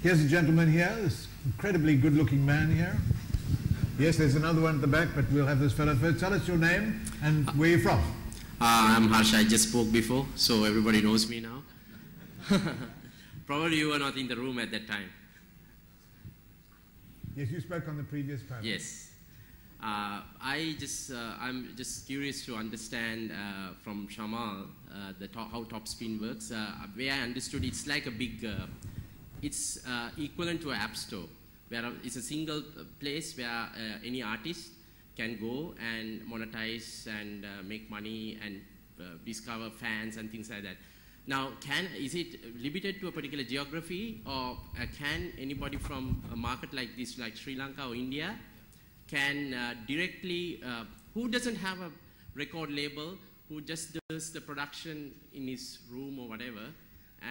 Here's a gentleman here, this incredibly good-looking man here. Yes, there's another one at the back, but we'll have this fellow first. Tell us your name and where you're from. I'm Harsh. I just spoke before, so everybody knows me now. Probably you were not in the room at that time. Yes, you spoke on the previous panel. Yes. I'm just curious to understand from Shamal how Topspin works. Where I understood, it's like a big, it's equivalent to an app store, where it's a single place where any artist can go and monetize and make money and discover fans and things like that. Now, is it limited to a particular geography, or can anybody from a market like this, like Sri Lanka or India, can directly, who doesn't have a record label, who just does the production in his room or whatever,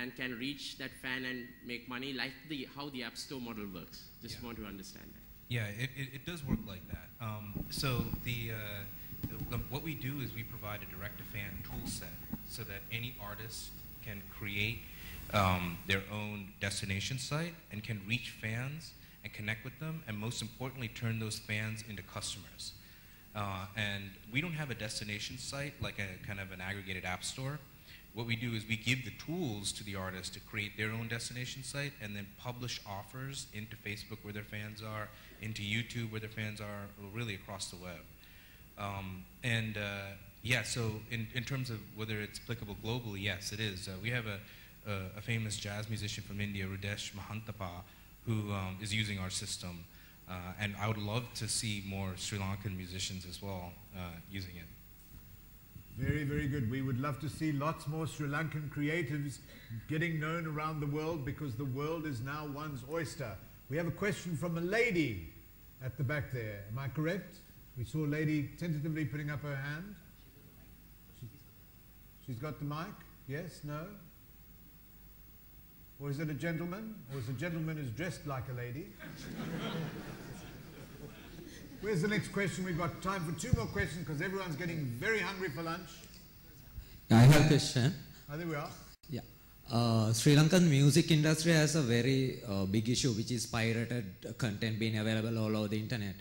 and can reach that fan and make money, like how the App Store model works? Just want to understand that. Yeah, it does work like that. So what we do is we provide a direct-to-fan tool set so that any artist can create their own destination site and can reach fans and connect with them, and most importantly, turn those fans into customers. And we don't have a destination site like a kind of an aggregated app store. What we do is we give the tools to the artist to create their own destination site and then publish offers into Facebook where their fans are, into YouTube where their fans are, really across the web. Yeah, so in terms of whether it's applicable globally, yes, it is. We have a famous jazz musician from India, Rudesh Mahantapa, who is using our system. And I would love to see more Sri Lankan musicians as well using it. Very, very good. We would love to see lots more Sri Lankan creatives getting known around the world, because the world is now one's oyster. We have a question from a lady at the back there. Am I correct? We saw a lady tentatively putting up her hand. She's got the mic? Yes? No? Or is it a gentleman? Or is it a gentleman who's dressed like a lady? Where's the next question? We've got time for 2 more questions because everyone's getting very hungry for lunch. I have a question. Oh, there we are. Yeah. Sri Lankan music industry has a very big issue, which is pirated content being available all over the internet.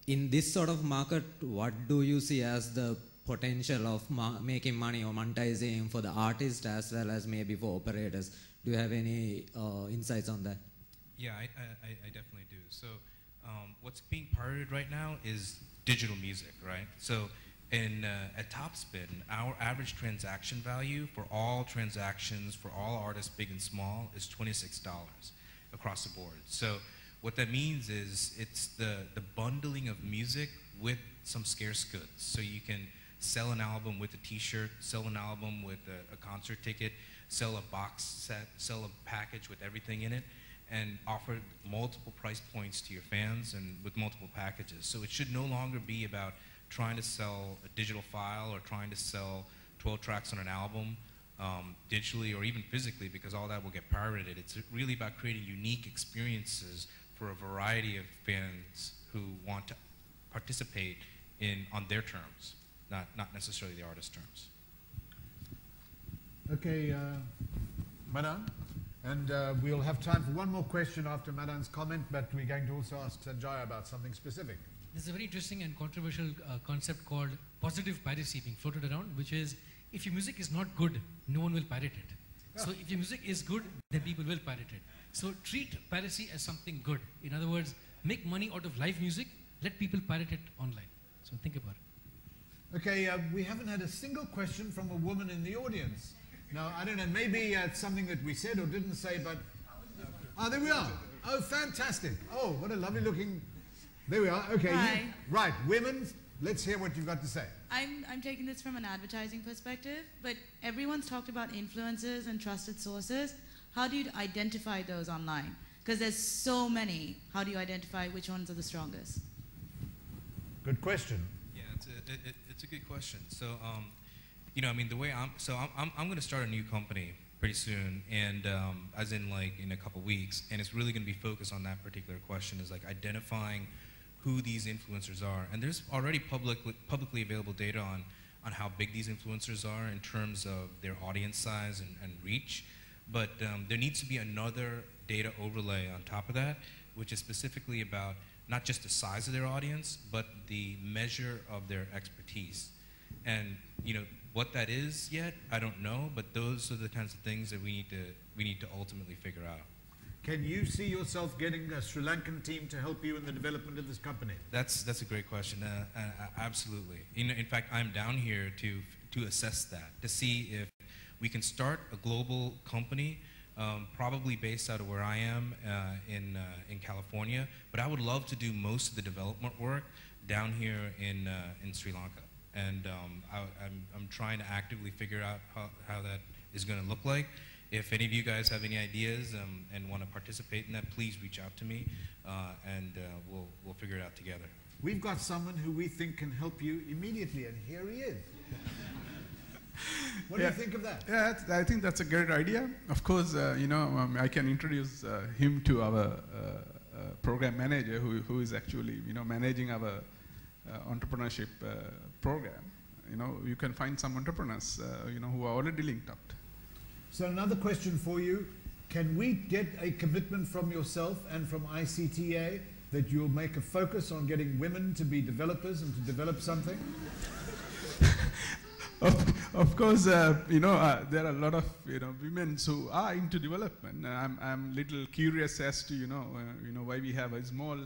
In this sort of market, what do you see as the potential of making money or monetizing for the artist as well as maybe for operators? Do you have any insights on that? Yeah, I definitely do. So what's being pirated right now is digital music, right? So at Topspin, our average transaction value for all transactions for all artists, big and small, is $26 across the board. So what that means is it's the bundling of music with some scarce goods. So you can sell an album with a t-shirt, sell an album with a concert ticket, sell a box set, sell a package with everything in it, and offer multiple price points to your fans and with multiple packages. So it should no longer be about trying to sell a digital file or trying to sell 12 tracks on an album digitally or even physically, because all that will get pirated. It's really about creating unique experiences for a variety of fans who want to participate on their terms, not necessarily the artist's terms. Okay, Madan, and we'll have time for one more question after Madan's comment, but we're going to also ask Sanjay about something specific. There's a very interesting and controversial concept called positive piracy being floated around, which is if your music is not good, no one will pirate it. Yeah. So if your music is good, then people will pirate it. So treat piracy as something good. In other words, make money out of live music, let people pirate it online. So think about it. Okay, we haven't had a single question from a woman in the audience. Now, I don't know, maybe it's something that we said or didn't say, but... there we are. Oh, fantastic. Oh, what a lovely looking... There we are. Okay. Hi. Right, women, let's hear what you've got to say. I'm taking this from an advertising perspective, but everyone's talked about influencers and trusted sources. How do you identify those online? Because there's so many. How do you identify which ones are the strongest? Good question. Yeah, it's a good question. So, you know, I mean, the way I'm going to start a new company pretty soon, and as in like in a couple weeks, and it's really going to be focused on that particular question, is like identifying who these influencers are. And there's already publicly available data on how big these influencers are in terms of their audience size and reach. But there needs to be another data overlay on top of that, which is specifically about not just the size of their audience, but the measure of their expertise. And what that is yet, I don't know, but those are the kinds of things that we need to ultimately figure out. Can you see yourself getting a Sri Lankan team to help you in the development of this company? That's a great question. Absolutely. In fact, I'm down here to assess that, to see if we can start a global company, probably based out of where I am in California. But I would love to do most of the development work down here in Sri Lanka. And I'm trying to actively figure out how that is going to look like. If any of you guys have any ideas and want to participate in that, please reach out to me, and we'll figure it out together. We've got someone who we think can help you immediately, and here he is. What do you think of that? Yeah, I think that's a great idea. Of course, I can introduce him to our program manager, who is actually managing our entrepreneurship program. You can find some entrepreneurs who are already linked up. So another question for you. Can we get a commitment from yourself and from ICTA that you'll make a focus on getting women to be developers and to develop something? Of course, there are a lot of women who are into development. I'm little curious as to why we have a small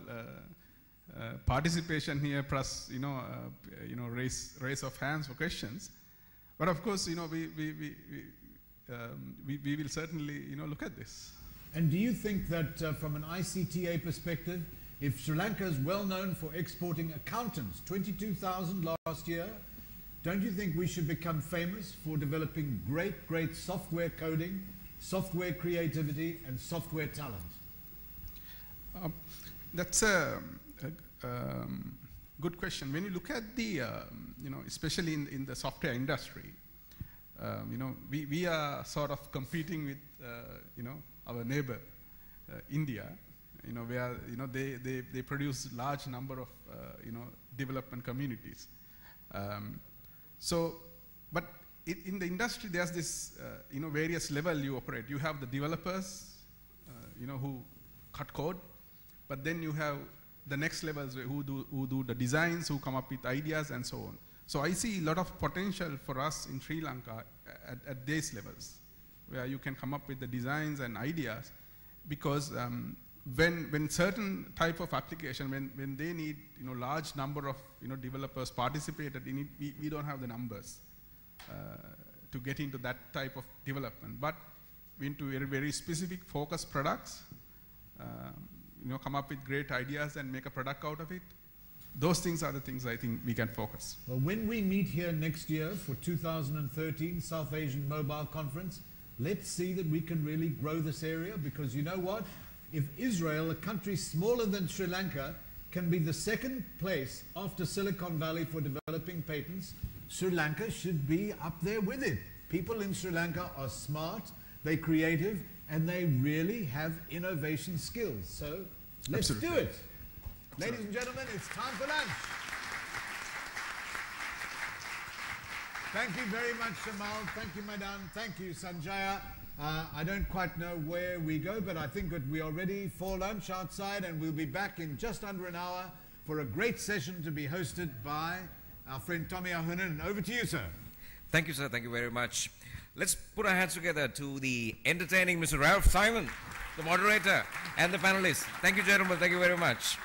participation here, plus raise of hands for questions. But of course, we will certainly look at this. And do you think that from an ICTA perspective, if Sri Lanka is well known for exporting accountants, 22,000 last year, don't you think we should become famous for developing great software coding, software creativity, and software talent? That's a good question. When you look at the, especially in the software industry, we are sort of competing with, our neighbor, India, where, they produce large number of, development communities. But in the industry, there's this, various level you operate. You have the developers, who cut code, but then you have the next levels who do the designs, who come up with ideas and so on. So I see a lot of potential for us in Sri Lanka at these levels, where you can come up with the designs and ideas, because when certain type of application, when they need large number of developers participated in it, we don't have the numbers to get into that type of development. But into very specific focused products, come up with great ideas and make a product out of it. Those things are the things I think we can focus. Well, when we meet here next year for 2013 South Asian Mobile Conference, let's see that we can really grow this area, because you know what? If Israel, a country smaller than Sri Lanka, can be the second place after Silicon Valley for developing patents, Sri Lanka should be up there with it. People in Sri Lanka are smart, they're creative, and they really have innovation skills. So let's do it. Ladies and gentlemen, it's time for lunch. Thank you very much, Shamal. Thank you, Madam. Thank you, Sanjaya. I don't quite know where we go, but I think that we are ready for lunch outside, and we'll be back in just under an hour for a great session to be hosted by our friend Tommy Ahonen. Over to you, sir. Thank you, sir. Thank you very much. Let's put our hands together to the entertaining Mr. Ralph Simon, the moderator, and the panelists. Thank you, gentlemen. Thank you very much.